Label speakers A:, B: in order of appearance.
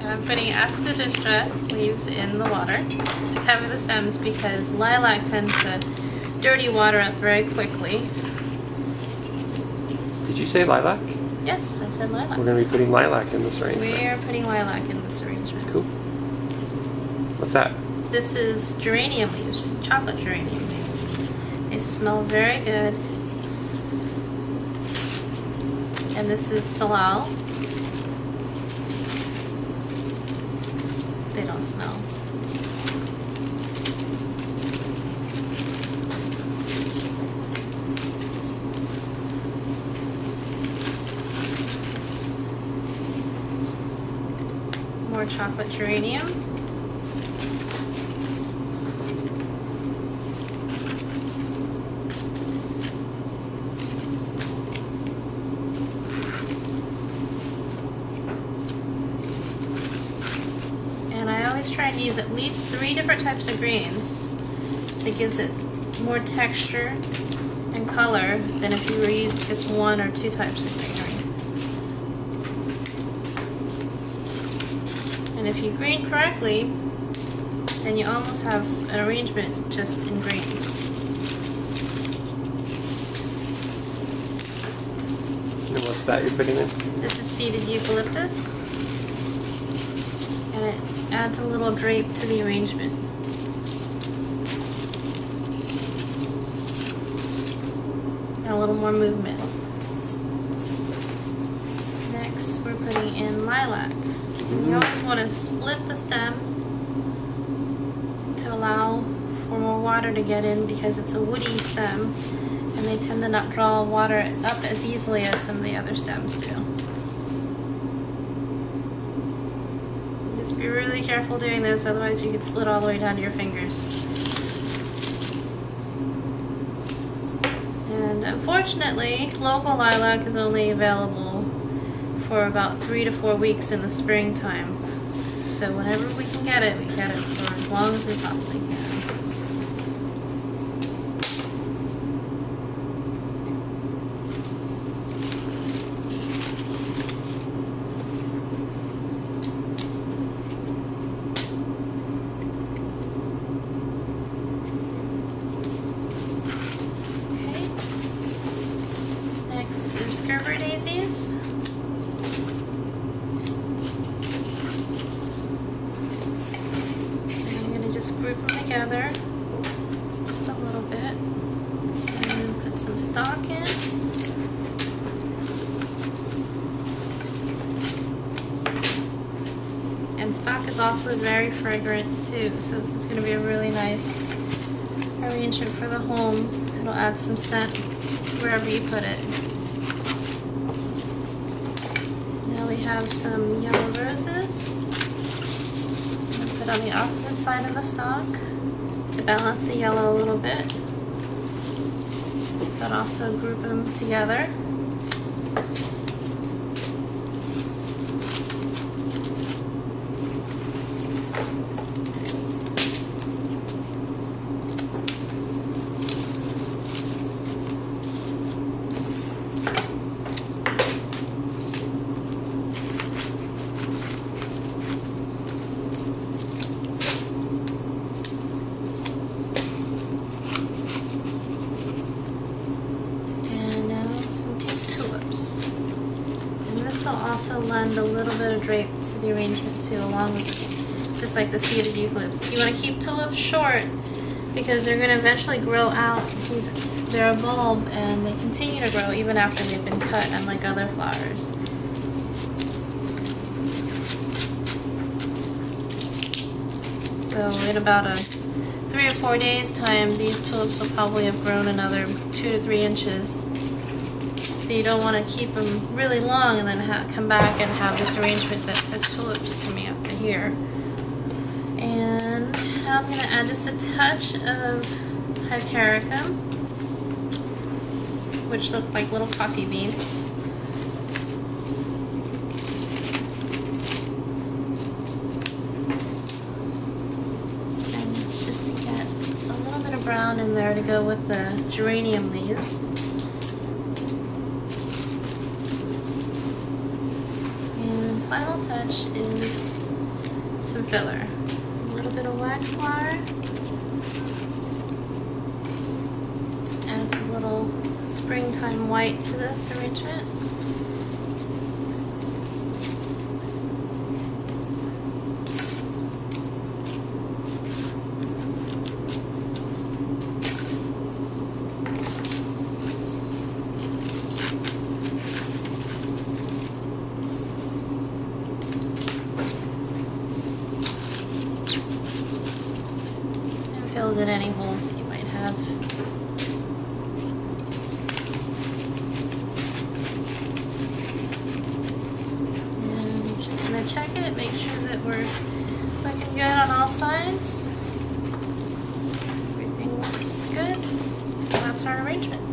A: I'm putting Aspidistra leaves in the water to cover the stems because lilac tends to dirty water up very quickly.
B: Did you say lilac?
A: Yes, I said lilac.
B: We're going to be putting lilac in this arrangement.
A: We are putting lilac in this arrangement.
B: Cool. What's that?
A: This is geranium leaves, chocolate geranium leaves. They smell very good. And this is salal. They don't smell. More chocolate geranium. And I always try and use at least 3 different types of greens, so it gives it more texture and color than if you were using just 1 or 2 types of greenery. And if you green correctly, then you almost have an arrangement just in greens.
B: And what's that you're putting in?
A: This is seeded eucalyptus, and it adds a little drape to the arrangement. And a little more movement. Next, we're putting in lilac. You always want to split the stem to allow for more water to get in because it's a woody stem and they tend to not draw water up as easily as some of the other stems do. Just be really careful doing this, otherwise you could split all the way down to your fingers. And unfortunately, local lilac is only available for about 3 to 4 weeks in the springtime. So whenever we can get it for as long as we possibly can. Okay. Next is Gerber daisies. Just group them together just a little bit and then put some stock in. And stock is also very fragrant too, so this is going to be a really nice arrangement for the home. It'll add some scent wherever you put it. Now we have some yellow roses. On the opposite side of the stalk to balance the yellow a little bit, but also group them together. This will also lend a little bit of drape to the arrangement too, along with just like the seeded eucalyptus. You want to keep tulips short because they're going to eventually grow out. They're a bulb and they continue to grow even after they've been cut, unlike other flowers. So in about 3 or 4 days time, these tulips will probably have grown another 2 to 3 inches. So you don't want to keep them really long and then come back and have this arrangement that has tulips coming up to here. And I'm going to add just a touch of hypericum, which look like little coffee beans. And it's just to get a little bit of brown in there to go with the geranium leaves. Final touch is some filler. A little bit of wax wire. Adds a little springtime white to this arrangement. Fills in any holes that you might have. And I'm just going to check it, make sure that we're looking good on all sides. Everything looks good. So that's our arrangement.